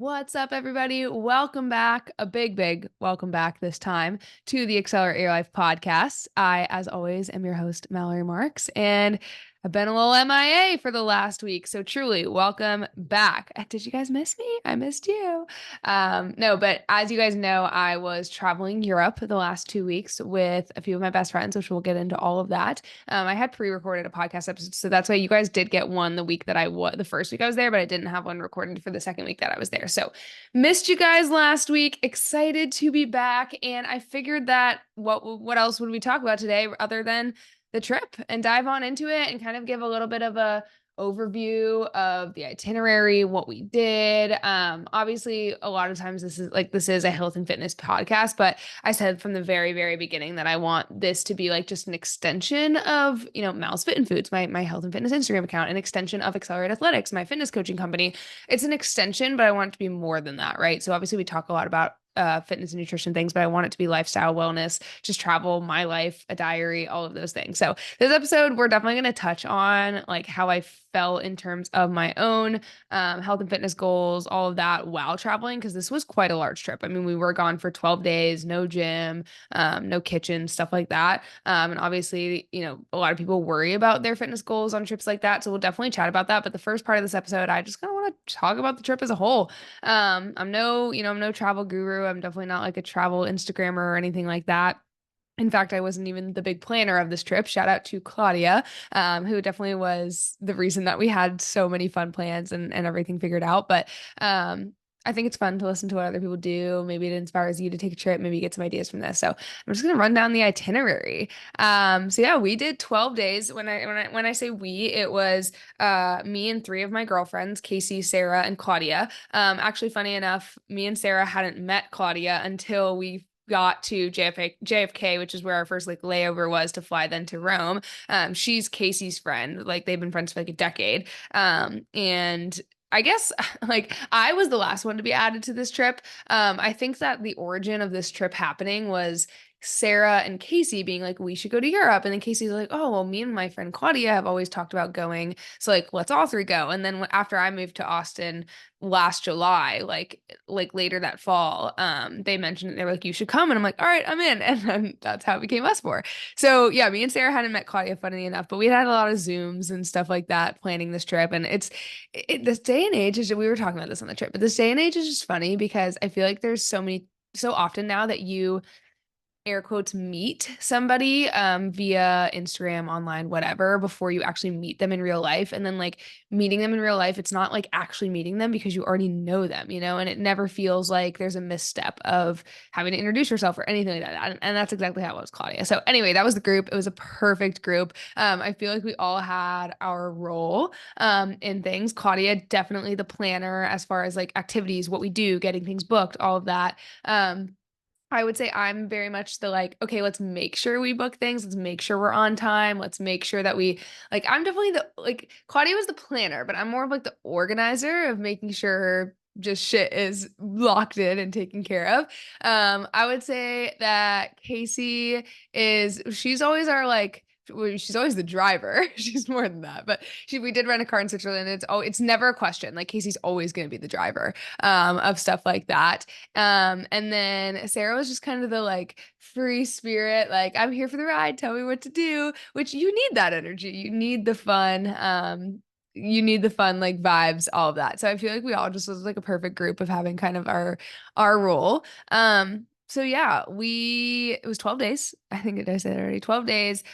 What's up, everybody? Welcome back. A big welcome back this time to the Accelerate Your Life podcast. I, as always, am your host, Mallory Marks, and I've been a little MIA for the last week. So truly, welcome back. Did you guys miss me? I missed you. No, but as you guys know, I was traveling Europe the last 2 weeks with a few of my best friends, which we'll get into all of that. I had pre-recorded a podcast episode, so that's why you guys did get one the week that the first week I was there, but I didn't have one recorded for the second week that I was there. So missed you guys last week. Excited to be back, and I figured that what else would we talk about today other than the trip and dive on into it and kind of give a little bit of a overview of the itinerary, what we did. Obviously, a lot of times this is a health and fitness podcast, but I said from the very beginning that I want this to be like just an extension of, Mal's Fit and Foods, my health and fitness Instagram account, an extension of Accelerate Athletics, my fitness coaching company. It's an extension, but I want it to be more than that, right? So obviously we talk a lot about fitness and nutrition things, but I want it to be lifestyle, wellness, just travel, my life, a diary, all of those things. So this episode, we're definitely going to touch on like how I felt in terms of my own health and fitness goals, all of that while traveling, because this was quite a large trip. I mean, we were gone for 12 days, no gym, no kitchen, stuff like that. And obviously, a lot of people worry about their fitness goals on trips like that. So we'll definitely chat about that. But the first part of this episode, I just kind of want to talk about the trip as a whole. I'm no travel guru. I'm definitely not like a travel Instagrammer or anything like that. In fact, I wasn't even the big planner of this trip. Shout out to Claudia, who definitely was the reason that we had so many fun plans and everything figured out. But I think it's fun to listen to what other people do. Maybe it inspires you to take a trip. Maybe you get some ideas from this. So I'm just gonna run down the itinerary. So yeah, we did 12 days. When I say we, it was me and three of my girlfriends, Casey, Sarah, and Claudia. Actually, funny enough, me and Sarah hadn't met Claudia until we got to JFK, which is where our first like layover was to fly then to Rome. She's Casey's friend. Like they've been friends for like a decade. And I guess like I was the last one to be added to this trip. I think that the origin of this trip happening was Sarah and Casey being like, we should go to Europe. And then Casey's like, oh, well, me and my friend Claudia have always talked about going. So like, let's all three go. And then after I moved to Austin last July, like later that fall, they mentioned they were like, you should come. And I'm like, all right, I'm in. And then that's how it became us four. So yeah, me and Sarah hadn't met Claudia, funnily enough, but we had a lot of Zooms and stuff like that planning this trip. And this day and age we were talking about this on the trip, but this day and age is just funny because I feel like there's so often now that you air quotes meet somebody via Instagram, online, whatever, before you actually meet them in real life. And then like meeting them in real life, it's not like actually meeting them because you already know them, and it never feels like there's a misstep of having to introduce yourself or anything like that. And that's exactly how it was, Claudia. So anyway, that was the group. It was a perfect group. I feel like we all had our role in things. Claudia, definitely the planner as far as like activities, what we do, getting things booked, all of that. I would say I'm very much the like, okay, let's make sure we book things. Let's make sure we're on time. Let's make sure that I'm definitely Claudia was the planner, but I'm more of like the organizer of making sure just shit is locked in and taken care of. I would say that she's always our like, she's always the driver. She's more than that, but we did rent a car in Switzerland. It's never a question. Like Casey's always going to be the driver, of stuff like that. And then Sarah was just kind of the like free spirit, like I'm here for the ride, tell me what to do, which you need that energy. You need the fun. Like vibes, all of that. So I feel like we all just was like a perfect group of having kind of our role. So yeah, it was 12 days. I think I said it already. 12 days.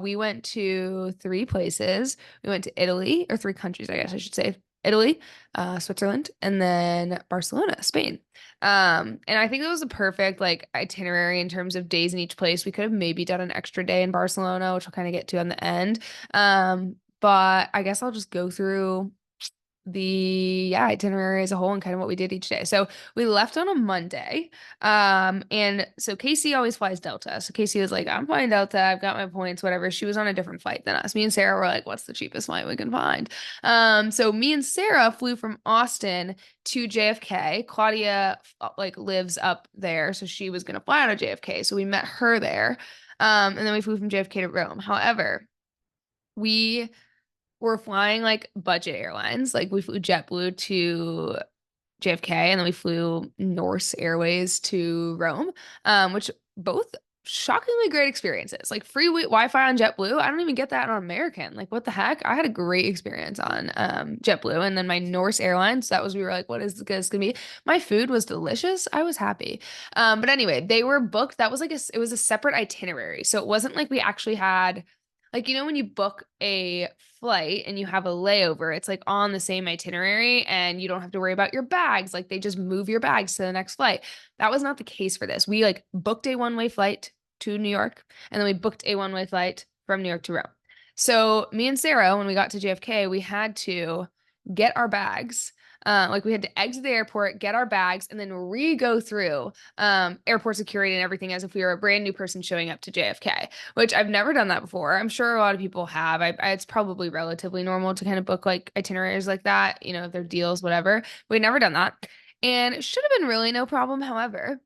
We went to three places. We went to Italy, or three countries, I guess I should say. Italy, Switzerland, and then Barcelona, Spain. And I think it was a perfect like itinerary in terms of days in each place. We could have maybe done an extra day in Barcelona, which I'll kind of get to on the end. But I guess I'll just go through the itinerary as a whole and kind of what we did each day. So we left on a Monday. And so Casey always flies Delta. So Casey was like, I'm flying Delta, I've got my points, whatever. She was on a different flight than us. Me and Sarah were like, what's the cheapest flight we can find? So me and Sarah flew from Austin to JFK. Claudia like lives up there, so she was gonna fly out of JFK. So we met her there. And then we flew from JFK to Rome. However, we were flying like budget airlines. Like we flew JetBlue to JFK, and then we flew Norse Airways to Rome, which both shockingly great experiences. Like free Wi-Fi on JetBlue. I don't even get that on American. Like what the heck? I had a great experience on JetBlue, and then my Norse Airlines. That was we were like, what is this gonna be? My food was delicious. I was happy. But anyway, they were booked. That was like it was a separate itinerary, so it wasn't like we actually had like when you book a flight and you have a layover, it's like on the same itinerary and you don't have to worry about your bags. Like they just move your bags to the next flight. That was not the case for this. We like booked a one-way flight to New York, and then we booked a one-way flight from New York to Rome. So me and Sarah, when we got to JFK, we had to get our bags. Like we had to exit the airport, get our bags, and then re-go through airport security and everything as if we were a brand new person showing up to JFK, which I've never done that before. I'm sure a lot of people have. It's probably relatively normal to kind of book like itineraries like that, if they're deals, whatever. We'd never done that. And it should have been really no problem. However,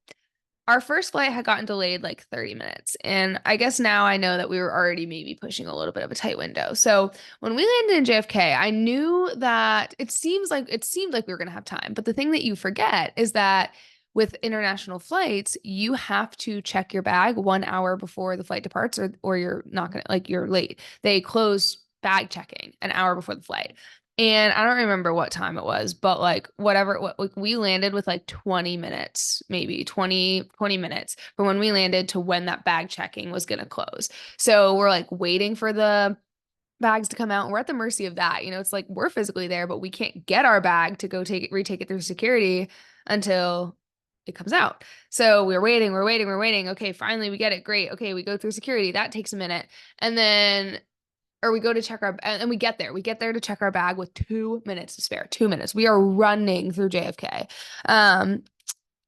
our first flight had gotten delayed like 30 minutes. And I guess now I know that we were already maybe pushing a little bit of a tight window. So when we landed in JFK, I knew that it seemed like we were going to have time. But the thing that you forget is that with international flights, you have to check your bag 1 hour before the flight departs, or you're not going to, like, you're late. They close bag checking an hour before the flight. And I don't remember what time it was, but like like we landed with like 20 minutes, maybe 20 minutes from when we landed to when that bag checking was going to close. So we're like waiting for the bags to come out. And we're at the mercy of that. It's like we're physically there, but we can't get our bag to go retake it through security until it comes out. So we're waiting, we're waiting, we're waiting. Okay, finally we get it. Great. Okay, we go through security. That takes a minute. And then or we go to check and we get there. We get there to check our bag with 2 minutes to spare. 2 minutes. We are running through JFK. And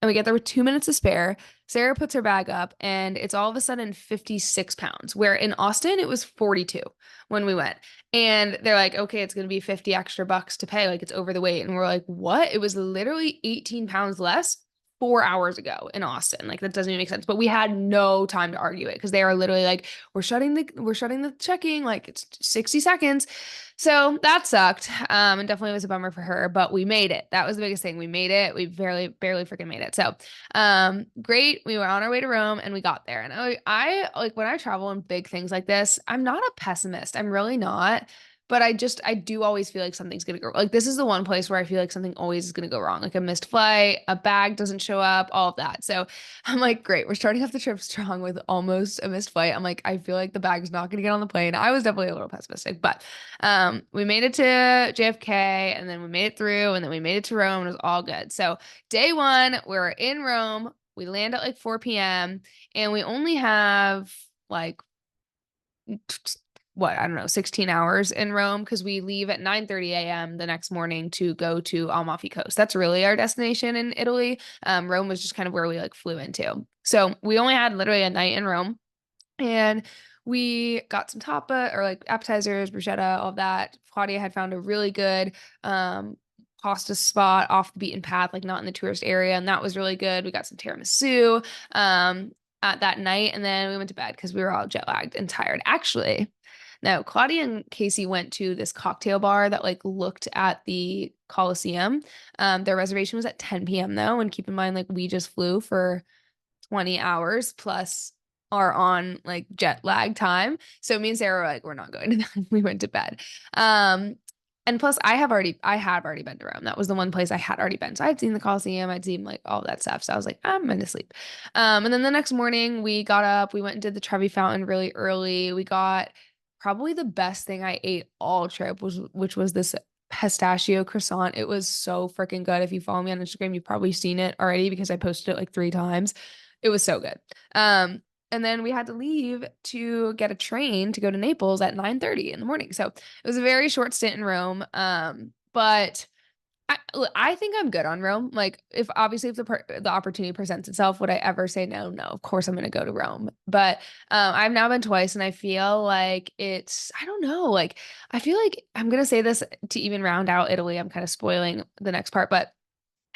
we get there with 2 minutes to spare. Sarah puts her bag up and it's all of a sudden 56 pounds, where in Austin it was 42 when we went. And they're like, okay, it's going to be 50 extra bucks to pay. Like it's over the weight. And we're like, what? It was literally 18 pounds less 4 hours ago in Austin. Like that doesn't even make sense. But we had no time to argue it because they are literally like, we're shutting the checking, like it's 60 seconds. So that sucked. And definitely was a bummer for her, but we made it. That was the biggest thing. We made it. We barely freaking made it. So great. We were on our way to Rome and we got there. And I like when I travel on big things like this, I'm not a pessimist. I'm really not. But I do always feel like something's gonna go, like this is the one place where I feel like something always is gonna go wrong, like a missed flight, a bag doesn't show up, all of that. So I'm like, great, we're starting off the trip strong with almost a missed flight. I'm like, I feel like the bag's not gonna get on the plane. I was definitely a little pessimistic, but we made it to JFK and then we made it through and then we made it to Rome and it was all good. So day one, we're in Rome. We land at like 4 p.m. and we only have like what, I don't know, 16 hours in Rome because we leave at 9:30 a.m. the next morning to go to Amalfi Coast. That's really our destination in Italy. Rome was just kind of where we like flew into. So we only had literally a night in Rome, and we got some tapa or like appetizers, bruschetta, all of that. Claudia had found a really good pasta spot off the beaten path, like not in the tourist area, and that was really good. We got some tiramisu at that night, and then we went to bed because we were all jet lagged and tired. Actually, no, Claudia and Casey went to this cocktail bar that like looked at the Coliseum. Their reservation was at 10 p.m. though, and keep in mind like we just flew for 20 hours plus are on like jet lag time. So me and Sarah were like, we're not going to that. We went to bed. And plus I had already been to Rome. That was the one place I had already been. So I'd seen the Coliseum, I'd seen like all that stuff. So I was like, I'm going to sleep. And then the next morning we got up, we went and did the Trevi Fountain really early. We got probably the best thing I ate all trip, which was this pistachio croissant. It was so freaking good. If you follow me on Instagram, you've probably seen it already because I posted it like 3 times. It was so good. And then we had to leave to get a train to go to Naples at 9:30 in the morning. So it was a very short stint in Rome. But I think I'm good on Rome. Like if the opportunity presents itself, would I ever say no? No, of course I'm going to go to Rome. But I've now been twice and I feel like I don't know, like I feel like I'm going to say this to even round out Italy. I'm kind of spoiling the next part, but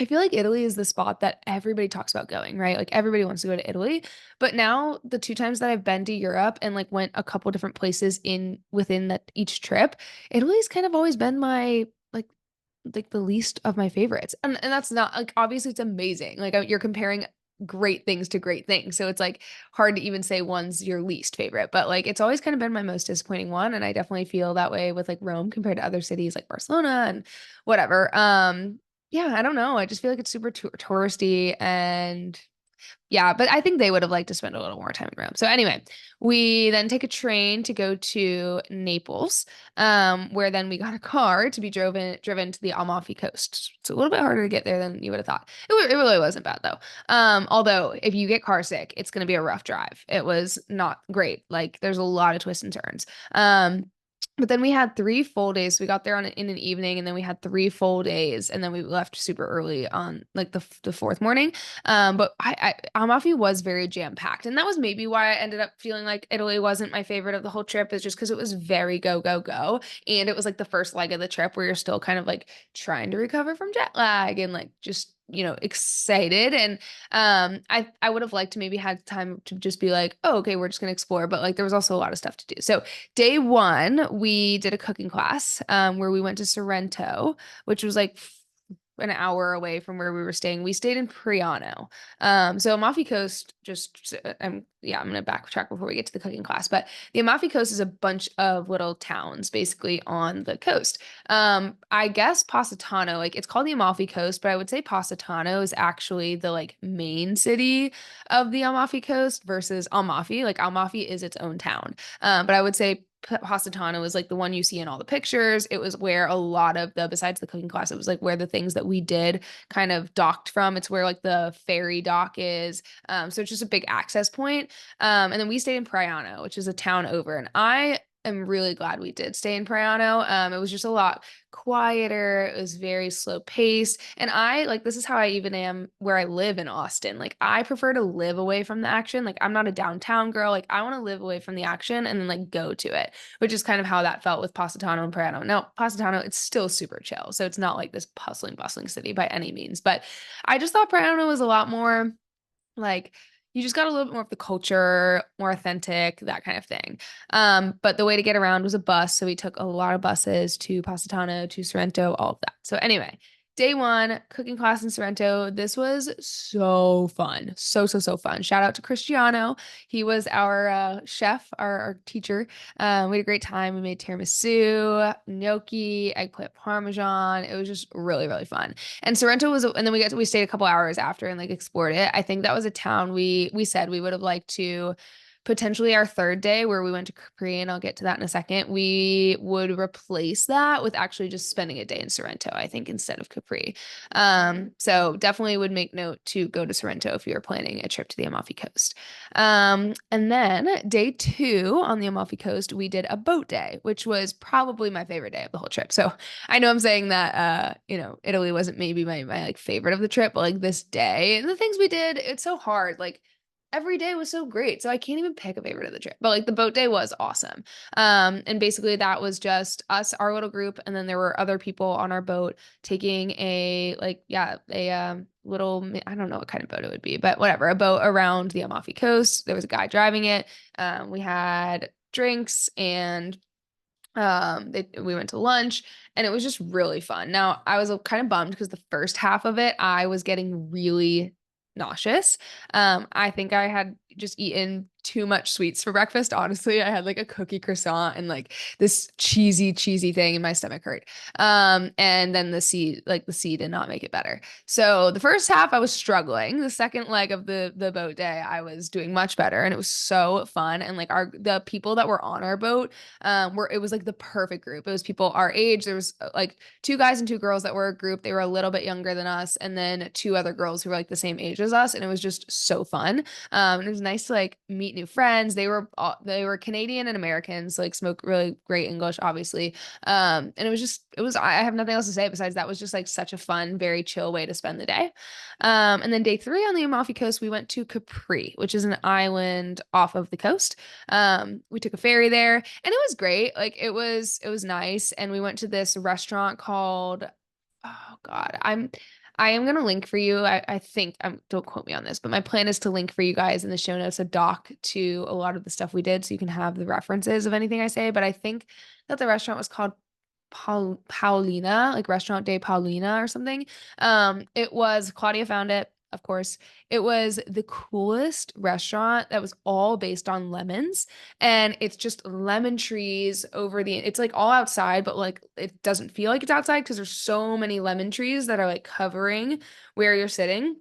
I feel like Italy is the spot that everybody talks about going, right? Like everybody wants to go to Italy. But now the 2 times that I've been to Europe and like went a couple different places within that each trip, Italy's kind of always been my like like the least of my favorites. And that's not like, obviously it's amazing. Like you're comparing great things to great things. So it's like hard to even say one's your least favorite, but like it's always kind of been my most disappointing one. And I definitely feel that way with like Rome compared to other cities like Barcelona and whatever. Yeah, I don't know. I just feel like it's super touristy and yeah, but I think they would have liked to spend a little more time in Rome. So anyway, we then take a train to go to Naples, where then we got a car to be driven to the Amalfi Coast. It's a little bit harder to get there than you would have thought. It really wasn't bad though. Although if you get car sick, it's going to be a rough drive. It was not great. Like there's a lot of twists and turns. But then we had 3 full days. We got there in an evening, and then we had 3 full days, and then we left super early on like the fourth morning. But Amalfi was very jam packed, and that was maybe why I ended up feeling like Italy wasn't my favorite of the whole trip. Is just because it was very go go go, and it was like the first leg of the trip where you're still kind of like trying to recover from jet lag and like just excited. And I would have liked to maybe had time to just be like, oh, okay, we're just gonna explore, but like there was also a lot of stuff to do. So day one, we did a cooking class where we went to Sorrento, which was like an hour away from where we were staying. We stayed in Priano. So Amalfi Coast, I'm gonna backtrack before we get to the cooking class, but the Amalfi Coast is a bunch of little towns basically on the coast. I guess Positano, like it's called the Amalfi Coast, but I would say Positano is actually the like main city of the Amalfi Coast versus Amalfi. Like Amalfi is its own town. But I would say Positano was like the one you see in all the pictures. It was where a lot of besides the cooking class, it was like where the things that we did kind of docked from. It's where like the ferry dock is. So it's just a big access point. And then we stayed in Priano, which is a town over. And I am really glad we did stay in Priano. It was just a lot quieter. It was very slow paced. And I like this is how I even am where I live in Austin. Like I prefer to live away from the action. Like I'm not a downtown girl. Like I want to live away from the action and then like go to it, which is kind of how that felt with Positano and Priano. Now, Positano, it's still super chill. So it's not like this bustling city by any means. But I just thought Priano was a lot more like you just got a little bit more of the culture, more authentic, that kind of thing. But the way to get around was a bus. So we took a lot of buses to Positano, to Sorrento, all of that. So anyway, day one, cooking class in Sorrento. This was so fun. So fun. Shout out to Cristiano. He was our chef, our teacher. We had a great time. We made tiramisu, gnocchi, eggplant parmesan. It was just really, really fun. And Sorrento was, and then we stayed a couple hours after and like explored it. I think that was a town we said we would have liked to potentially our third day where we went to Capri, and I'll get to that in a second. We would replace that with actually just spending a day in Sorrento, I think, instead of Capri. So definitely would make note to go to Sorrento if you are planning a trip to the Amalfi Coast. And then day two on the Amalfi Coast, we did a boat day, which was probably my favorite day of the whole trip. So I know I'm saying that Italy wasn't maybe my like favorite of the trip, but like this day and the things we did, it's so hard. Like every day was so great. So I can't even pick a favorite of the trip. But like the boat day was awesome. And basically that was just us, our little group, and then there were other people on our boat taking a little, I don't know what kind of boat it would be, but whatever, a boat around the Amalfi Coast. There was a guy driving it. We had drinks and we went to lunch, and it was just really fun. Now I was kind of bummed because the first half of it I was getting really nauseous. I think I had just eaten too much sweets for breakfast. Honestly, I had like a cookie croissant and like this cheesy thing, and my stomach hurt. And then the sea did not make it better. So the first half I was struggling. The second leg of the boat day, I was doing much better, and it was so fun. And like the people that were on our boat, it was like the perfect group. It was people our age. There was like 2 guys and 2 girls that were a group. They were a little bit younger than us, and then 2 other girls who were like the same age as us, and it was just so fun. And it was nice to like meet new friends. They were Canadian and American, so like spoke really great English, obviously. And I have nothing else to say besides that was just like such a fun, very chill way to spend the day. And then day 3 on the Amalfi Coast, we went to Capri, which is an island off of the coast. We took a ferry there, and it was great. Like it was nice, and we went to this restaurant called, oh God, I am gonna link for you. I think don't quote me on this, but my plan is to link for you guys in the show notes a doc to a lot of the stuff we did, so you can have the references of anything I say. But I think that the restaurant was called Paulina, like Restaurant de Paulina or something. It was Claudia found it, of course. It was the coolest restaurant that was all based on lemons. And it's just lemon trees it's like all outside, but like it doesn't feel like it's outside because there's so many lemon trees that are like covering where you're sitting.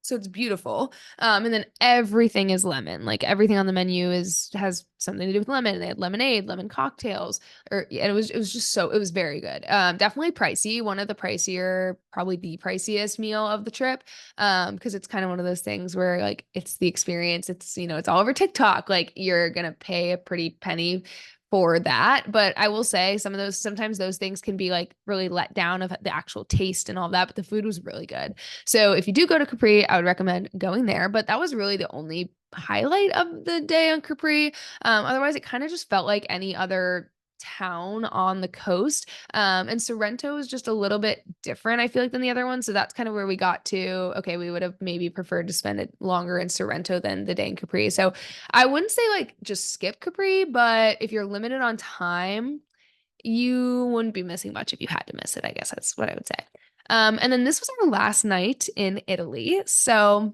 So it's beautiful. And then everything is lemon. Like everything on the menu has something to do with lemon. They had lemonade, lemon cocktails, and it was just so it was very good. Definitely pricey. One of the pricier, probably the priciest meal of the trip. Because it's kind of one of those things where like it's the experience. It's it's all over TikTok. Like you're gonna pay a pretty penny for that. But I will say sometimes those things can be like really let down of the actual taste and all that. But the food was really good. So if you do go to Capri, I would recommend going there. But that was really the only highlight of the day on Capri. Otherwise, it kind of just felt like any other town on the coast. And Sorrento is just a little bit different, I feel like, than the other one. So that's kind of where we got to. Okay, we would have maybe preferred to spend it longer in Sorrento than the day in Capri. So I wouldn't say like just skip Capri, but if you're limited on time, you wouldn't be missing much if you had to miss it. I guess that's what I would say. And then this was our last night in Italy. So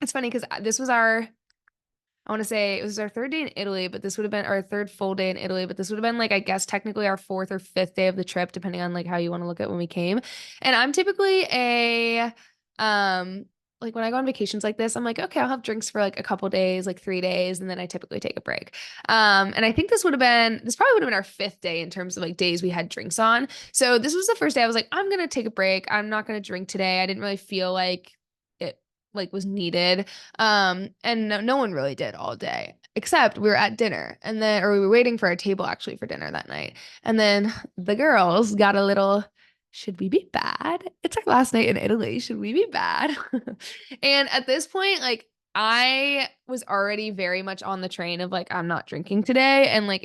it's funny because I want to say it was our third day in Italy, but this would have been our third full day in Italy, but this would have been like, I guess technically our fourth or fifth day of the trip, depending on like how you want to look at when we came. And I'm typically like when I go on vacations like this, I'm like, okay, I'll have drinks for like a couple days, like 3 days, and then I typically take a break. And I think this probably would have been our fifth day in terms of like days we had drinks on. So this was the first day I was like, I'm gonna take a break. I'm not gonna drink today. I didn't really feel like it like was needed. And no one really did all day, except we were at dinner or we were waiting for our table actually for dinner that night. And then the girls got a little, should we be bad? It's our last night in Italy. Should we be bad? And at this point, like I was already very much on the train of like, I'm not drinking today. And like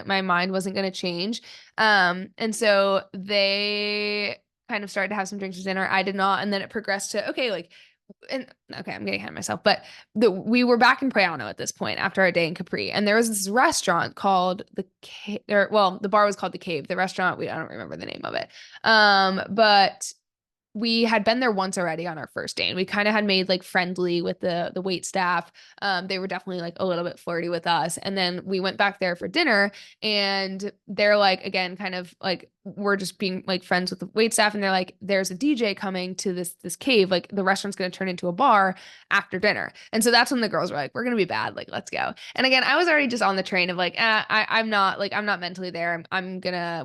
my mind wasn't gonna change. And so they kind of started to have some drinks for dinner. I did not. And then it progressed to, okay, like and okay, I'm getting ahead of myself, but we were back in Praiano at this point after our day in Capri, and there was this restaurant called the Cave. Well, the bar was called the Cave. The restaurant, I don't remember the name of it. But we had been there once already on our first day, and we kind of had made like friendly with the wait staff. They were definitely like a little bit flirty with us. And then we went back there for dinner, and they're like, again, kind of like we're just being like friends with the wait staff, and they're like, there's a DJ coming to this cave. Like the restaurant's gonna turn into a bar after dinner. And so that's when the girls were like, we're gonna be bad, like let's go. And again, I was already just on the train of like, I'm not mentally there.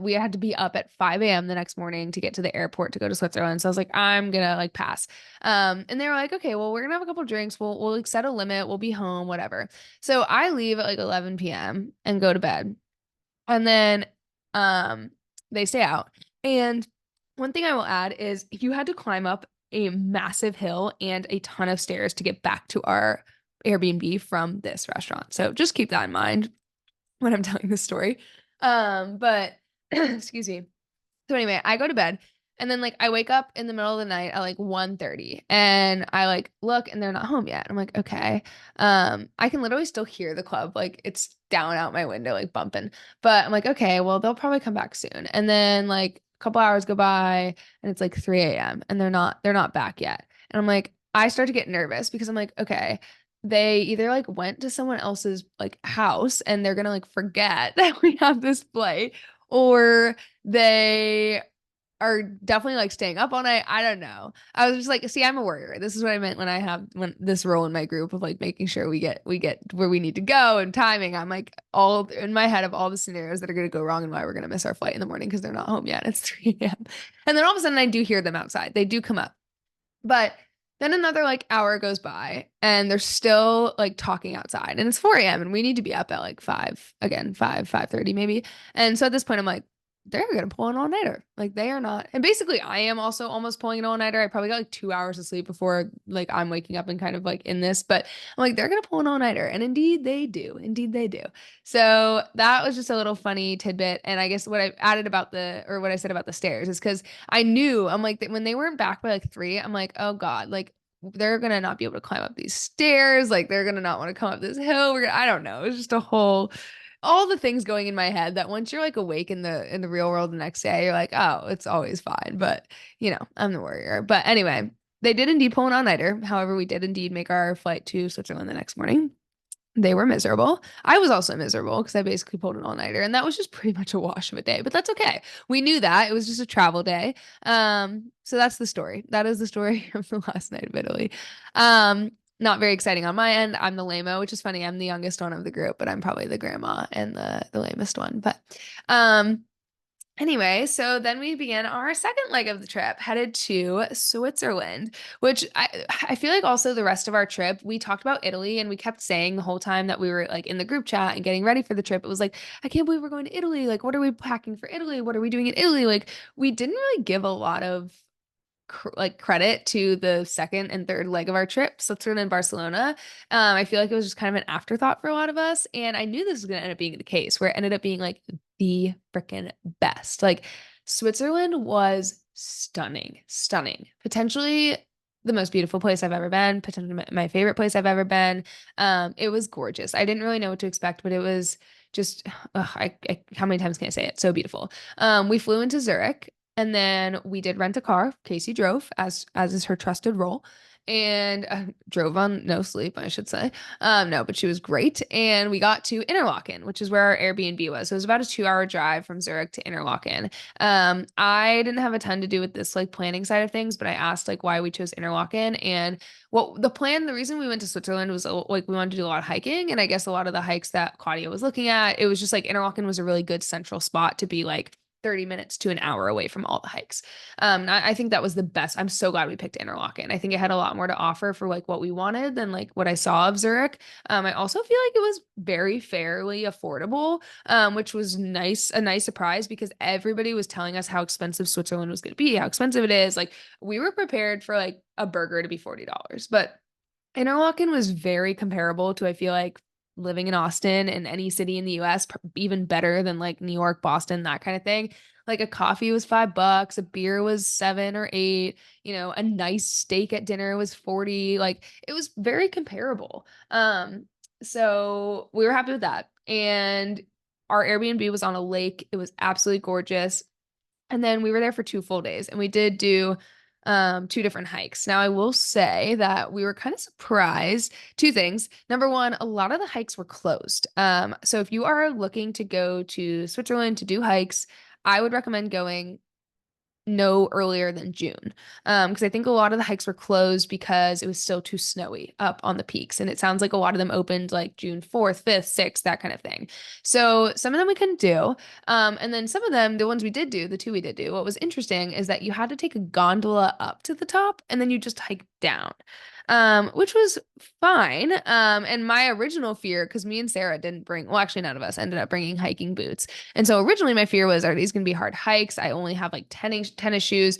We had to be up at 5 a.m. the next morning to get to the airport to go to Switzerland. So I was like, I'm gonna like pass. And they were like, okay, well, we're gonna have a couple drinks. We'll like set a limit. We'll be home, whatever. So I leave at like 11 p.m. and go to bed. And then um they stay out. And one thing I will add is you had to climb up a massive hill and a ton of stairs to get back to our Airbnb from this restaurant. So just keep that in mind when I'm telling this story. But excuse me. So anyway, I go to bed and then like I wake up in the middle of the night at like 1:30 and I like look and they're not home yet. I'm like, okay. I can literally still hear the club. Like it's down out my window, like bumping. But I'm like, okay, well, they'll probably come back soon. And then like a couple hours go by and it's like 3 a.m. and they're not back yet. And I'm like, I start to get nervous because I'm like, okay, they either like went to someone else's like house and they're gonna like forget that we have this flight, or they are definitely like staying up all night. I don't know. I was just like, see, I'm a worrier. This is what I meant when this role in my group of like making sure we get where we need to go and timing. I'm like all in my head of all the scenarios that are gonna go wrong and why we're gonna miss our flight in the morning because they're not home yet. It's 3 a.m. And then all of a sudden I do hear them outside. They do come up. But then another like hour goes by and they're still like talking outside and it's 4 a.m. and we need to be up at like 5:30 maybe. And so at this point I'm like, they're gonna pull an all-nighter. Like they are not. And basically I am also almost pulling an all-nighter. I probably got like 2 hours of sleep before like I'm waking up and kind of like in this, but I'm like, they're gonna pull an all-nighter. And indeed they do. Indeed they do. So that was just a little funny tidbit. And I guess what I added about what I said about the stairs is because I'm like when they weren't back by like 3, I'm like, oh God, like they're gonna not be able to climb up these stairs. Like they're gonna not want to come up this hill. I don't know. It was just a whole all the things going in my head that once you're like awake in the real world the next day, you're like, oh, it's always fine. But I'm the warrior. But anyway, they did indeed pull an all-nighter. However, we did indeed make our flight to Switzerland the next morning. They were miserable. I was also miserable because I basically pulled an all-nighter, and that was just pretty much a wash of a day. But that's okay. We knew that. It was just a travel day. So that's the story. That is the story of the last night of Italy. Not very exciting on my end. I'm the lame-o, which is funny. I'm the youngest one of the group, but I'm probably the grandma and the lamest one. But um anyway, so then we began our second leg of the trip, headed to Switzerland, which I feel like also the rest of our trip, we talked about Italy and we kept saying the whole time that we were like in the group chat and getting ready for the trip. It was like, I can't believe we're going to Italy. Like, what are we packing for Italy? What are we doing in Italy? Like, we didn't really give a lot of credit to the second and third leg of our trip, Switzerland and Barcelona. I feel like it was just kind of an afterthought for a lot of us. And I knew this was going to end up being the case where it ended up being like the freaking best. Like Switzerland was stunning, stunning. Potentially the most beautiful place I've ever been, potentially my favorite place I've ever been. It was gorgeous. I didn't really know what to expect, but it was just, how many times can I say it? So beautiful. We flew into Zurich. And then we did rent a car. Casey drove, as is her trusted role, and drove on no sleep, I should say. No, but she was great. And we got to Interlaken, which is where our Airbnb was. So it was about a 2-hour drive from Zurich to Interlaken. I didn't have a ton to do with this like planning side of things, but I asked like why we chose Interlaken and what the reason we went to Switzerland was like we wanted to do a lot of hiking, and I guess a lot of the hikes that Claudia was looking at, it was just like Interlaken was a really good central spot to be like 30 minutes to an hour away from all the hikes. I think that was the best. I'm so glad we picked Interlaken. I think it had a lot more to offer for like what we wanted than like what I saw of Zurich. I also feel like it was very fairly affordable, which was a nice surprise because everybody was telling us how expensive Switzerland was going to be, how expensive it is. Like we were prepared for like a burger to be $40, but Interlaken was very comparable to, I feel like, living in Austin and any city in the US, even better than like New York, Boston, that kind of thing. Like a coffee was $5, a beer was 7 or 8, a nice steak at dinner was 40. Like it was very comparable. So we were happy with that. And our Airbnb was on a lake. It was absolutely gorgeous. And then we were there for 2 full days and we did do two different hikes. Now I will say that we were kind of surprised. Two things. Number one, a lot of the hikes were closed. So if you are looking to go to Switzerland to do hikes, I would recommend going no earlier than June. Because I think a lot of the hikes were closed because it was still too snowy up on the peaks. And it sounds like a lot of them opened like June 4th, 5th, 6th, that kind of thing. So some of them we couldn't do. And then some of them, the ones we did do, the two we did do, what was interesting is that you had to take a gondola up to the top and then you just hike down. Which was fine. And my original fear, because me and Sarah didn't bring, well, actually, none of us ended up bringing hiking boots. And so originally my fear was, are these going to be hard hikes? I only have like tennis shoes.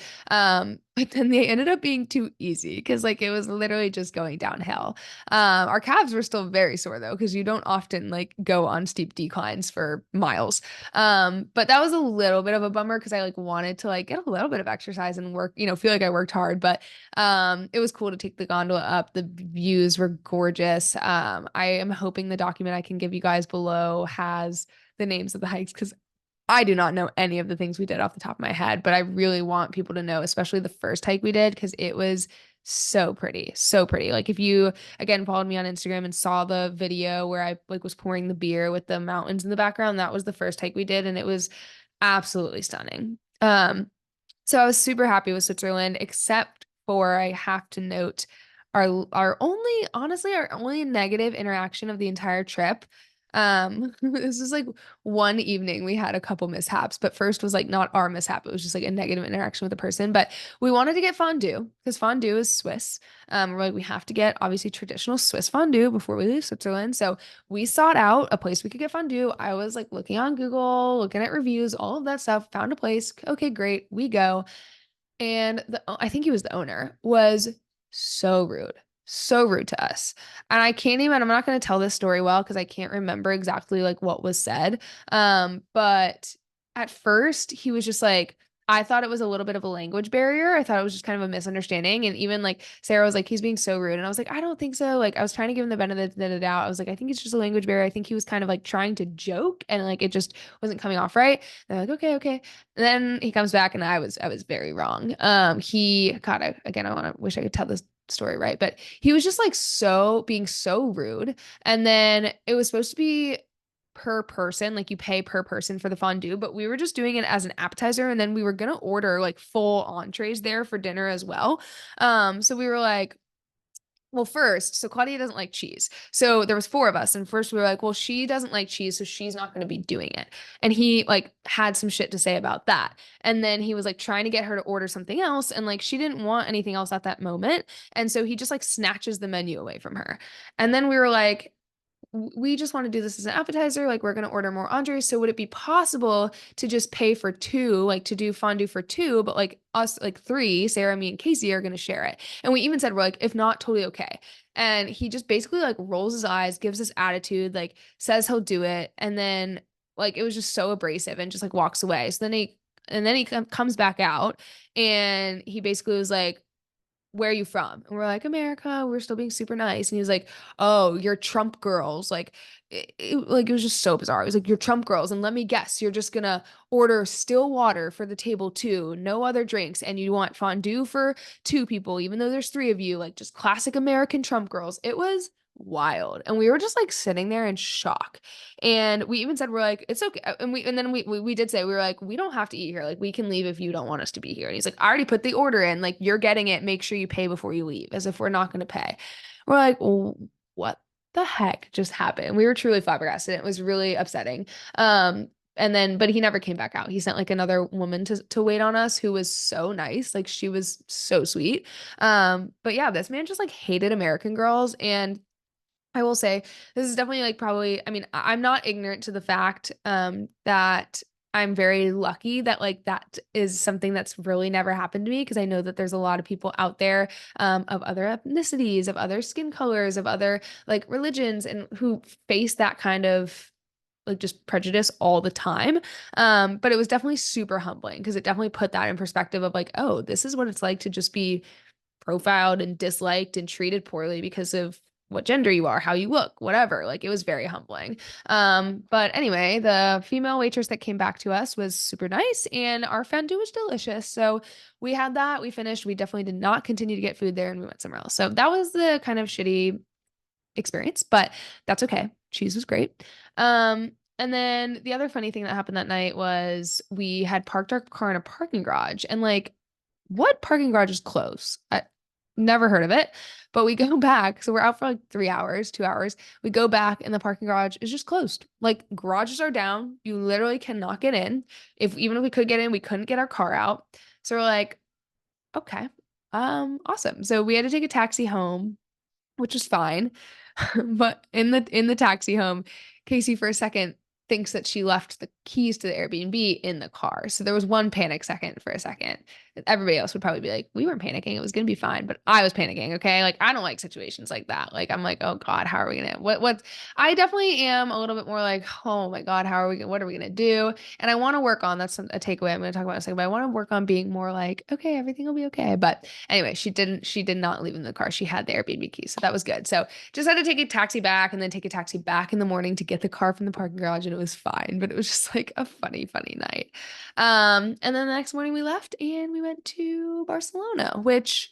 But then they ended up being too easy because like it was literally just going downhill. Our calves were still very sore though, because you don't often like go on steep declines for miles. But that was a little bit of a bummer because I like wanted to like get a little bit of exercise and work, feel like I worked hard. But it was cool to take the gondola up. The views were gorgeous. I am hoping the document I can give you guys below has the names of the hikes because I do not know any of the things we did off the top of my head, but I really want people to know, especially the first hike we did, because it was so pretty, so pretty. Like if you again followed me on Instagram and saw the video where I like was pouring the beer with the mountains in the background, that was the first hike we did, and it was absolutely stunning. So I was super happy with Switzerland, except for I have to note our only negative interaction of the entire trip. This is like one evening we had a couple mishaps, but first was like not our mishap. It was just like a negative interaction with a person. But we wanted to get fondue because fondue is Swiss. We're like, we have to get obviously traditional Swiss fondue before we leave Switzerland. So we sought out a place we could get fondue. I was like looking on Google, looking at reviews, all of that stuff, found a place. Okay, great. We go. And I think he was the owner, was so rude to us. And I'm not going to tell this story well because I can't remember exactly like what was said. But at first he was just like, I thought it was a little bit of a language barrier. I thought it was just kind of a misunderstanding. And even like Sarah was like, he's being so rude. And I was like, I don't think so. Like I was trying to give him the benefit of the doubt. I was like, I think it's just a language barrier. I think he was kind of like trying to joke and like it just wasn't coming off right. And they're like, okay, okay. And then he comes back and I was very wrong. Again, I want to wish I could tell this story right, but he was just like being so rude. And then it was supposed to be per person, like you pay per person for the fondue, but we were just doing it as an appetizer and then we were gonna order like full entrees there for dinner as well. So we were like, well, first, so Claudia doesn't like cheese. So there was four of us, and first we were like, well, she doesn't like cheese, so she's not going to be doing it. And he like had some shit to say about that. And then he was like trying to get her to order something else, and like she didn't want anything else at that moment. And so he just like snatches the menu away from her. And then we were like, we just want to do this as an appetizer. Like, we're going to order more entrees. So, would it be possible to just pay for two, like to do fondue for two, but like us, like three, Sarah, me, and Casey are going to share it? And we even said, we're like, if not, totally okay. And he just basically like rolls his eyes, gives us attitude, like says he'll do it. And then, like, it was just so abrasive and just like walks away. And then he comes back out and he basically was like, where are you from? And we're like, America. We're still being super nice. And he was like, oh, you're Trump girls. Like, it was just so bizarre. It was like, you're Trump girls. And let me guess, you're just gonna order still water for the table too, no other drinks. And you want fondue for two people, even though there's three of you, like just classic American Trump girls. It was wild. And we were just like sitting there in shock. And we even said, we're like, it's okay. And then we did say, we were like, we don't have to eat here. Like, we can leave if you don't want us to be here. And he's like, I already put the order in. Like, you're getting it. Make sure you pay before you leave, as if we're not going to pay. We're like, well, what the heck just happened? We were truly flabbergasted. It was really upsetting. But he never came back out. He sent like another woman to wait on us who was so nice. Like, she was so sweet. But yeah, this man just like hated American girls. And I will say this is definitely like probably, I mean, I'm not ignorant to the fact that I'm very lucky that like that is something that's really never happened to me, because I know that there's a lot of people out there of other ethnicities, of other skin colors, of other like religions, and who face that kind of like just prejudice all the time. But it was definitely super humbling, because it definitely put that in perspective of like, oh, this is what it's like to just be profiled and disliked and treated poorly because of what gender you are, how you look, whatever. Like, it was very humbling. But anyway, the female waitress that came back to us was super nice and our fondue was delicious. So we had that, we finished. We definitely did not continue to get food there and we went somewhere else. So that was the kind of shitty experience, but that's okay. Cheese was great. And then the other funny thing that happened that night was we had parked our car in a parking garage, and like, what parking garage is close? I never heard of it, but we go back. So we're out for like 3 hours, 2 hours. We go back and the parking garage is just closed. Like, garages are down. You literally cannot get in. Even if we could get in, we couldn't get our car out. So we're like, okay, awesome. So we had to take a taxi home, which is fine. But in the taxi home, Casey for a second thinks that she left the keys to the Airbnb in the car. So there was one panic second for a second. Everybody else would probably be like, we weren't panicking. It was going to be fine. But I was panicking. Okay. Like, I don't like situations like that. Like, I'm like, oh God, how are we going to, I definitely am a little bit more like, oh my God, what are we going to do? And I want to work on, that's a takeaway I'm going to talk about in a second, but I want to work on being more like, okay, everything will be okay. But anyway, she did not leave in the car. She had the Airbnb keys. So that was good. So just had to take a taxi back and then take a taxi back in the morning to get the car from the parking garage. And it was fine, but it was just like a funny night. And then the next morning we left and we went to Barcelona, which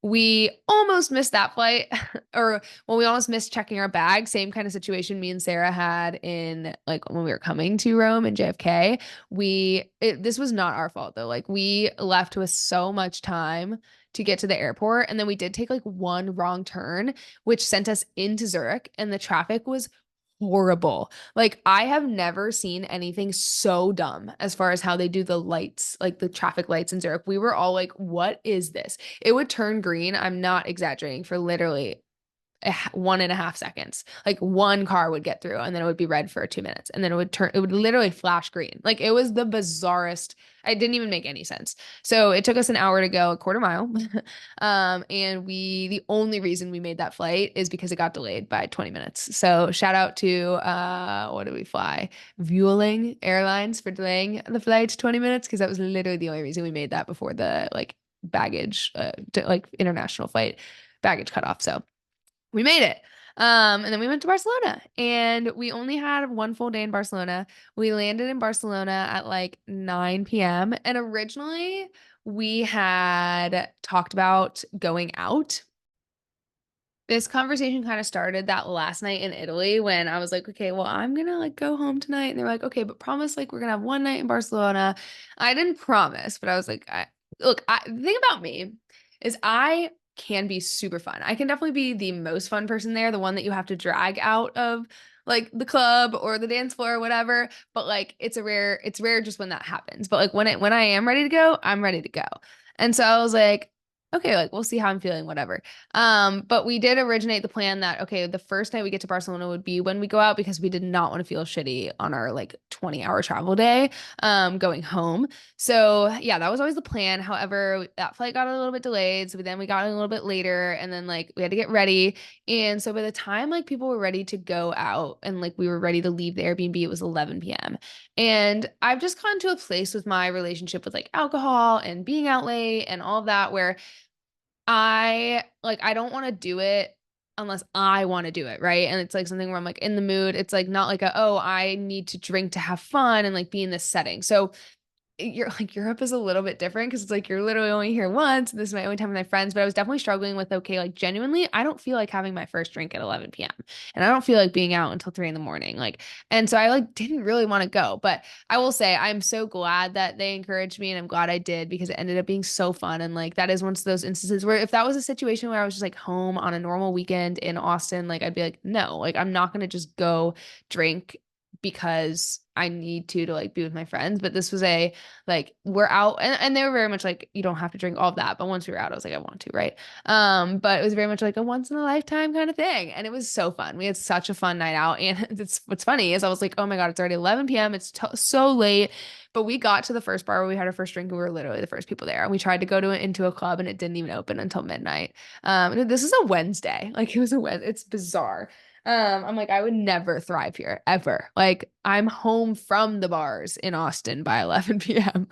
we almost missed that flight. We almost missed checking our bag. Same kind of situation me and Sarah had in like when we were coming to Rome and JFK. This was not our fault though. Like, we left with so much time to get to the airport, and then we did take like one wrong turn, which sent us into Zurich, and the traffic was horrible. Like, I have never seen anything so dumb as far as how they do the lights, like the traffic lights in Zurich. We were all like, what is this? It would turn green. I'm not exaggerating, for literally 1.5 seconds. Like one car would get through and then it would be red for 2 minutes and then it would literally flash green. Like it was the bizarrest. It didn't even make any sense. So it took us an hour to go a quarter mile. And the only reason we made that flight is because it got delayed by 20 minutes. So shout out to, what did we fly? Vueling Airlines for delaying the flight 20 minutes because that was literally the only reason we made that before the like baggage, like international flight baggage cut off. So we made it. And then we went to Barcelona and we only had one full day in Barcelona. We landed in Barcelona at like 9 p.m. And originally we had talked about going out. This conversation kind of started that last night in Italy when I was like, okay, well, I'm gonna like go home tonight. And they're like, okay, but promise like we're gonna have one night in Barcelona. I didn't promise, but I was like, the thing about me is I can be super fun. I can definitely be the most fun person there, the one that you have to drag out of like the club or the dance floor or whatever. But like it's rare just when that happens. But like when I am ready to go, I'm ready to go. And so I was like, okay, like we'll see how I'm feeling, whatever. But we did originate the plan that, okay, the first night we get to Barcelona would be when we go out because we did not want to feel shitty on our like 20-hour travel day, going home. So yeah, that was always the plan. However, that flight got a little bit delayed. So then we got in a little bit later and then like we had to get ready. And so by the time like people were ready to go out and like we were ready to leave the Airbnb, it was 11 p.m. And I've just gotten to a place with my relationship with like alcohol and being out late and all of that where I don't want to do it unless I want to do it, right? And it's like something where I'm like in the mood. It's like not like oh, I need to drink to have fun and like be in this setting. So you're like Europe is a little bit different because it's like you're literally only here once. This is my only time with my friends, but I was definitely struggling with okay, like genuinely, I don't feel like having my first drink at 11 p.m. and I don't feel like being out until 3 in the morning. Like, and so I like didn't really want to go, but I will say I'm so glad that they encouraged me and I'm glad I did because it ended up being so fun. And like that is one of those instances where if that was a situation where I was just like home on a normal weekend in Austin, like I'd be like, no, like I'm not gonna just go drink because I need to like be with my friends. But this was a like we're out and they were very much like you don't have to drink all of that. But once we were out, I was like, I want to, right? But it was very much like a once in a lifetime kind of thing. And it was so fun. We had such a fun night out. And it's what's funny is I was like, oh my God, it's already 11 p.m. It's so late. But we got to the first bar where we had our first drink and we were literally the first people there. And we tried to go into a club and it didn't even open until midnight. And this is a Wednesday. Like it was a Wednesday. It's bizarre. I'm like, I would never thrive here ever. Like, I'm home from the bars in Austin by 11 p.m.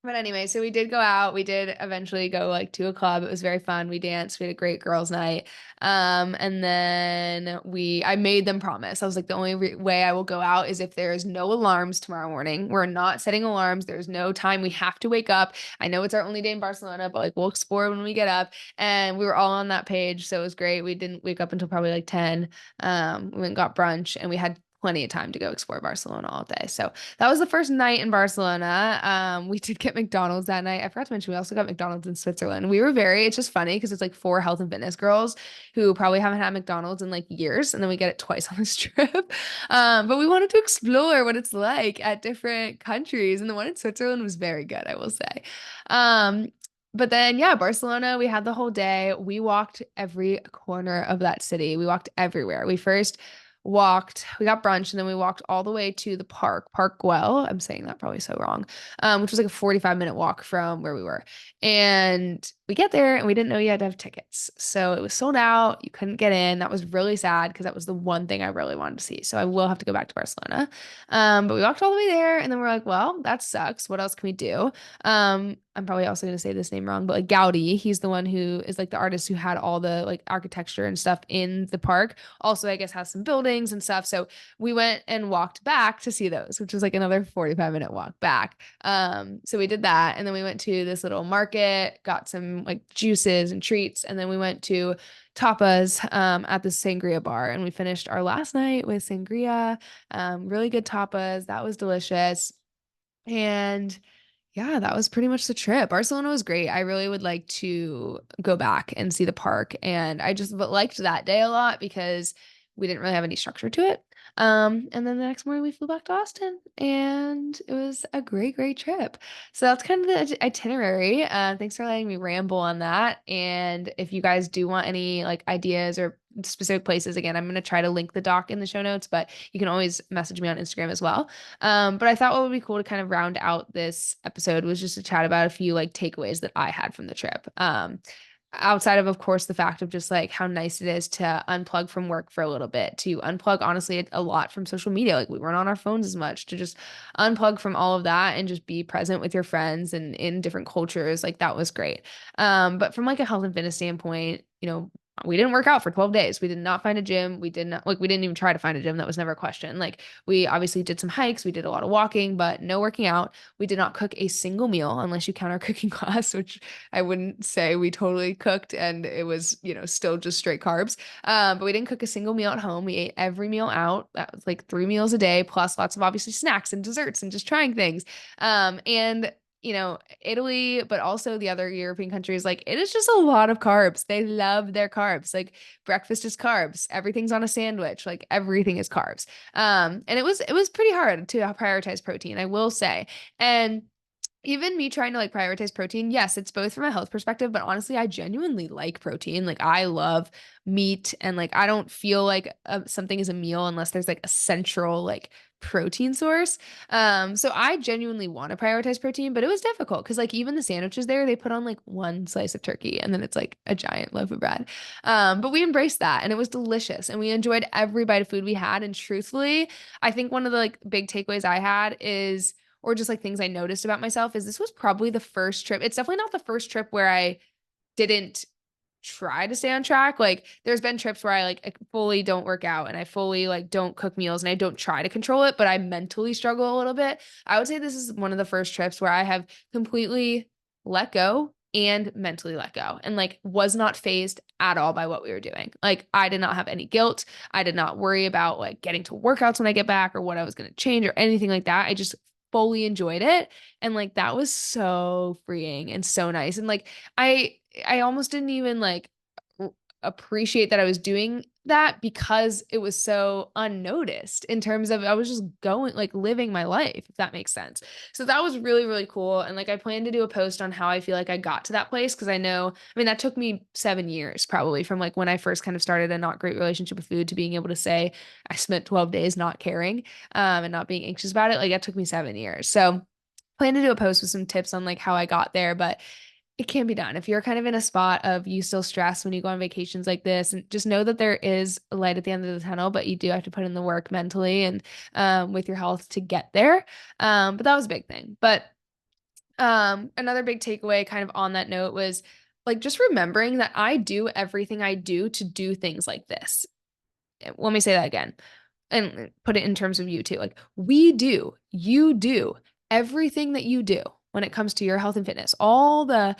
But anyway, so we did go out. We did eventually go like to a club. It was very fun. We danced. We had a great girls' night. And then I made them promise. I was like, the only way I will go out is if there is no alarms tomorrow morning. We're not setting alarms. There's no time. We have to wake up. I know it's our only day in Barcelona, but like we'll explore when we get up. And we were all on that page. So it was great. We didn't wake up until probably like 10. We went and got brunch and we had plenty of time to go explore Barcelona all day. So that was the first night in Barcelona. We did get McDonald's that night. I forgot to mention we also got McDonald's in Switzerland. It's just funny because it's like four health and fitness girls who probably haven't had McDonald's in like years, and then we get it twice on this trip. But we wanted to explore what it's like at different countries, and the one in Switzerland was very good, I will say. Um, but then, yeah, Barcelona, we had the whole day. We walked every corner of that city. We walked everywhere. We got brunch and then we walked all the way to the Park Güell. I'm saying that probably so wrong. Which was like a 45-minute walk from where we were. And we get there and we didn't know you had to have tickets. So it was sold out. You couldn't get in. That was really sad because that was the one thing I really wanted to see. So I will have to go back to Barcelona. But we walked all the way there and then we're like, well, that sucks. What else can we do? I'm probably also going to say this name wrong, but like Gaudi, he's the one who is like the artist who had all the like architecture and stuff in the park. Also, I guess has some buildings and stuff. So we went and walked back to see those, which was like another 45-minute walk back. So we did that. And then we went to this little market, got some like juices and treats. And then we went to tapas at the sangria bar. And we finished our last night with sangria. Really good tapas. That was delicious. And yeah, that was pretty much the trip. Barcelona was great. I really would like to go back and see the park. And I just liked that day a lot because we didn't really have any structure to it. And then the next morning we flew back to Austin and it was a great, great trip. So that's kind of the itinerary. Thanks for letting me ramble on that. And if you guys do want any like ideas or specific places, again, I'm going to try to link the doc in the show notes, but you can always message me on Instagram as well. But I thought what would be cool to kind of round out this episode was just to chat about a few like takeaways that I had from the trip. Outside of course, the fact of just like how nice it is to unplug from work for a little bit, to unplug, honestly, a lot from social media. Like we weren't on our phones as much, to just unplug from all of that and just be present with your friends and in different cultures. Like that was great. But from like a health and fitness standpoint, we didn't work out for 12 days. We did not find a gym. We did not, like, we didn't even try to find a gym. That was never a question. Like, we obviously did some hikes. We did a lot of walking, but no working out. We did not cook a single meal unless you count our cooking class, which I wouldn't say we totally cooked. And it was, still just straight carbs. But we didn't cook a single meal at home. We ate every meal out. That was like 3 meals a day, plus lots of obviously snacks and desserts and just trying things. And Italy, but also the other European countries, like it is just a lot of carbs. They love their carbs. Like breakfast is carbs. Everything's on a sandwich. Like everything is carbs. And it was pretty hard to prioritize protein, I will say. And even me trying to like prioritize protein, yes, it's both from a health perspective, but honestly, I genuinely like protein. Like I love meat and like I don't feel like something is a meal unless there's like a central like protein source. So I genuinely want to prioritize protein, but it was difficult because like even the sandwiches there, they put on like one slice of turkey and then it's like a giant loaf of bread. But we embraced that and it was delicious and we enjoyed every bite of food we had. And truthfully, I think one of the like big takeaways I had is or just like things I noticed about myself is this was probably the first trip. It's definitely not the first trip where I didn't try to stay on track. Like there's been trips where I fully don't work out and I fully like don't cook meals and I don't try to control it, but I mentally struggle a little bit. I would say this is one of the first trips where I have completely let go and mentally let go and like was not phased at all by what we were doing. Like I did not have any guilt. I did not worry about like getting to workouts when I get back or what I was going to change or anything like that. I just fully enjoyed it. And like that was so freeing and so nice. And like I almost didn't even like appreciate that I was doing that because it was so unnoticed in terms of I was just going like living my life, if that makes sense. So that was really, really cool. And like I plan to do a post on how I feel like I got to that place because I know, I mean, that took me 7 years probably from like when I first kind of started a not great relationship with food to being able to say I spent 12 days not caring and not being anxious about it. Like that took me 7 years. So plan to do a post with some tips on like how I got there, but it can be done. If you're kind of in a spot of you still stress when you go on vacations like this, and just know that there is a light at the end of the tunnel, but you do have to put in the work mentally and with your health to get there. But that was a big thing. But another big takeaway kind of on that note was like just remembering that I do everything I do to do things like this. Let me say that again and put it in terms of you too. Like you do everything that you do when it comes to your health and fitness, all the,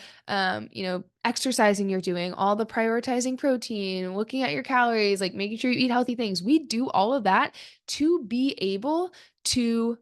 exercising you're doing, all the prioritizing protein, looking at your calories, like making sure you eat healthy things. We do all of that to be able to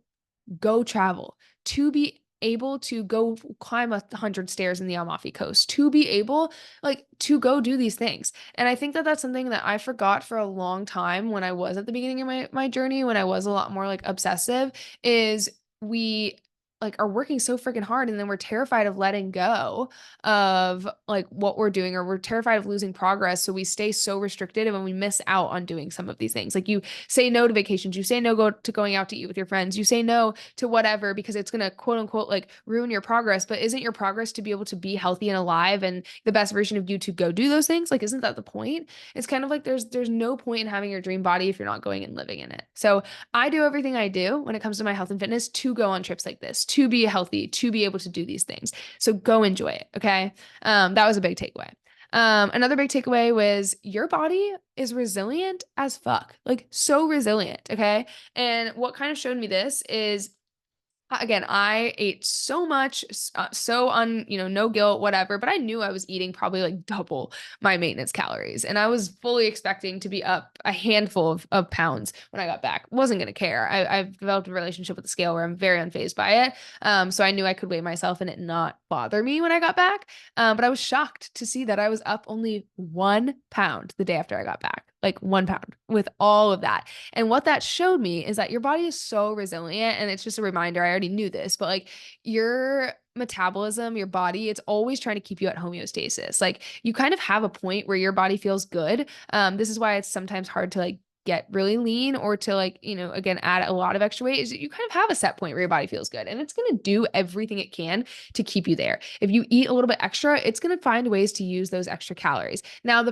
go travel, to be able to go climb 100 stairs in the Amalfi Coast, to be able like to go do these things. And I think that that's something that I forgot for a long time when I was at the beginning of my journey, when I was a lot more like obsessive, is we like are working so freaking hard and then we're terrified of letting go of like what we're doing or we're terrified of losing progress, so we stay so restricted and we miss out on doing some of these things. Like you say no to vacations, you say no to going out to eat with your friends, you say no to whatever because it's going to quote unquote like ruin your progress. But isn't your progress to be able to be healthy and alive and the best version of you to go do those things? Like isn't that the point? It's kind of like there's no point in having your dream body if you're not going and living in it. So I do everything I do when it comes to my health and fitness to go on trips like this, to be healthy, to be able to do these things. So go enjoy it. Okay. That was a big takeaway. Another big takeaway was your body is resilient as fuck, like so resilient. Okay. And what kind of showed me this is again, I ate so much, so no guilt, whatever, but I knew I was eating probably like double my maintenance calories. And I was fully expecting to be up a handful of pounds when I got back. Wasn't going to care. I've developed a relationship with the scale where I'm very unfazed by it. So I knew I could weigh myself and it not bother me when I got back. But I was shocked to see that I was up only 1 pound the day after I got back. like 1 pound with all of that. And what that showed me is that your body is so resilient. And it's just a reminder. I already knew this, but like your metabolism, your body, it's always trying to keep you at homeostasis. Like you kind of have a point where your body feels good. This is why it's sometimes hard to like get really lean or to like, again, add a lot of extra weight is you kind of have a set point where your body feels good and it's going to do everything it can to keep you there. If you eat a little bit extra, it's going to find ways to use those extra calories. Now,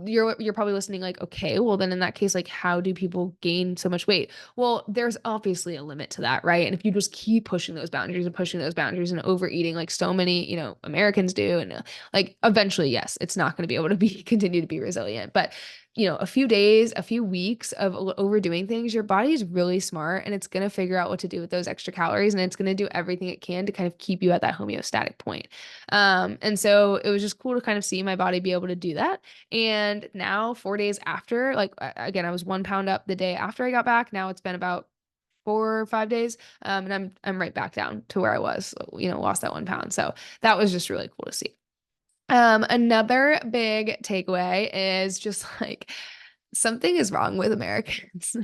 you're probably listening like, okay, well then in that case, like how do people gain so much weight? Well, there's obviously a limit to that, right? And if you just keep pushing those boundaries and pushing those boundaries and overeating like so many, Americans do, and like eventually, yes, it's not going to be able to be continue to be resilient. But a few days, a few weeks of overdoing things, your body is really smart and it's going to figure out what to do with those extra calories and it's going to do everything it can to kind of keep you at that homeostatic point. And so it was just cool to kind of see my body be able to do that. And now 4 days after, like again, I was 1 pound up the day after I got back. Now it's been about 4 or 5 days. And I'm right back down to where I was, lost that 1 pound. So that was just really cool to see. Another big takeaway is just like something is wrong with Americans,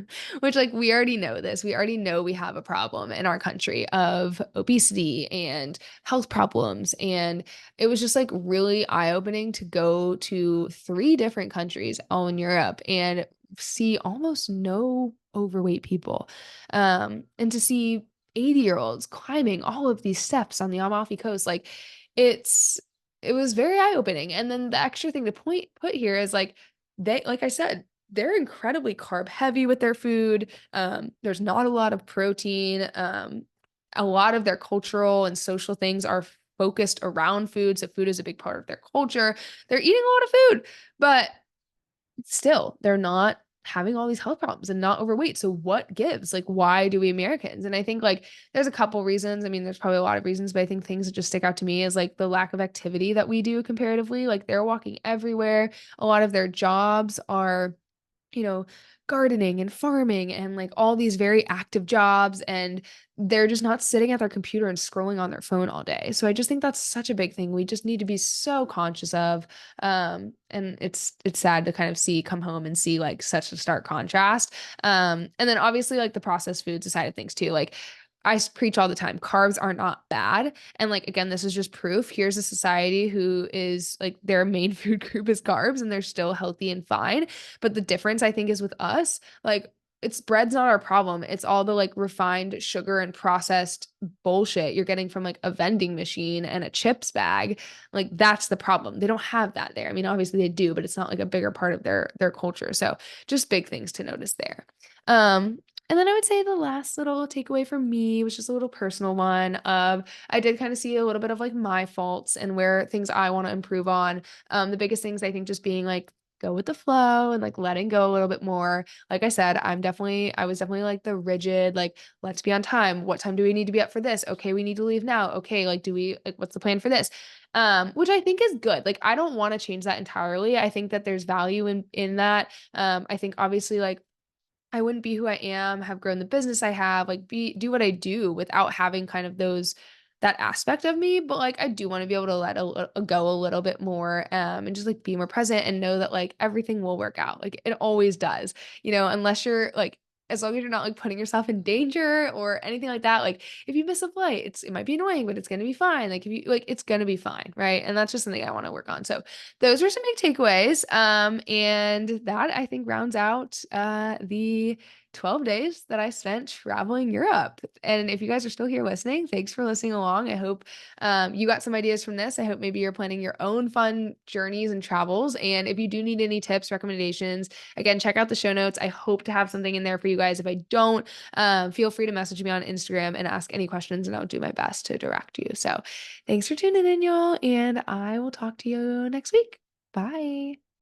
which like we already know this. We already know we have a problem in our country of obesity and health problems. And it was just like really eye-opening to go to 3 different countries all in Europe and see almost no overweight people. And to see 80-year-olds climbing all of these steps on the Amalfi Coast, like it's it was very eye-opening. And then the extra thing to put here is like like I said, they're incredibly carb heavy with their food. There's not a lot of protein. A lot of their cultural and social things are focused around food. So food is a big part of their culture. They're eating a lot of food, but still they're not having all these health problems and not overweight. So what gives? Like, why do we Americans? And I think like there's a couple reasons. I mean, there's probably a lot of reasons, but I think things that just stick out to me is like the lack of activity that we do comparatively. Like they're walking everywhere. A lot of their jobs are you know, gardening and farming and like all these very active jobs and they're just not sitting at their computer and scrolling on their phone all day. So I just think that's such a big thing we just need to be so conscious of. And it's sad to kind of see come home and see like such a stark contrast. And then obviously like the processed foods side of things too. Like I preach all the time, carbs are not bad. And like, again, this is just proof. Here's a society who is like their main food group is carbs and they're still healthy and fine. But the difference I think is with us, like it's bread's not our problem. It's all the like refined sugar and processed bullshit you're getting from like a vending machine and a chips bag. Like that's the problem. They don't have that there. I mean, obviously they do, but it's not like a bigger part of their culture. So just big things to notice there. Um, and then I would say the last little takeaway from me was just a little personal one of I did kind of see a little bit of like my faults and where things I want to improve on. The biggest things I think just being like go with the flow and like letting go a little bit more. Like I said, I was definitely like the rigid, like, let's be on time. What time do we need to be up for this? Okay, we need to leave now. Okay, like, what's the plan for this? Which I think is good. Like, I don't want to change that entirely. I think that there's value in that. I think obviously like I wouldn't be who I am, have grown the business I have, like do what I do without having kind of that aspect of me. But like I do want to be able to let go a little bit more, and just like be more present and know that like everything will work out. Like it always does, unless you're like as long as you're not like putting yourself in danger or anything like that. Like if you miss a flight, it might be annoying, but it's gonna be fine. Like if you like it's gonna be fine, right? And that's just something I want to work on. So those are some big takeaways. And that I think rounds out the 12 days that I spent traveling Europe. And if you guys are still here listening, thanks for listening along. I hope you got some ideas from this. I hope maybe you're planning your own fun journeys and travels. And if you do need any tips, recommendations, again, check out the show notes. I hope to have something in there for you guys. If I don't, feel free to message me on Instagram and ask any questions, and I'll do my best to direct you. So thanks for tuning in, y'all. And I will talk to you next week. Bye.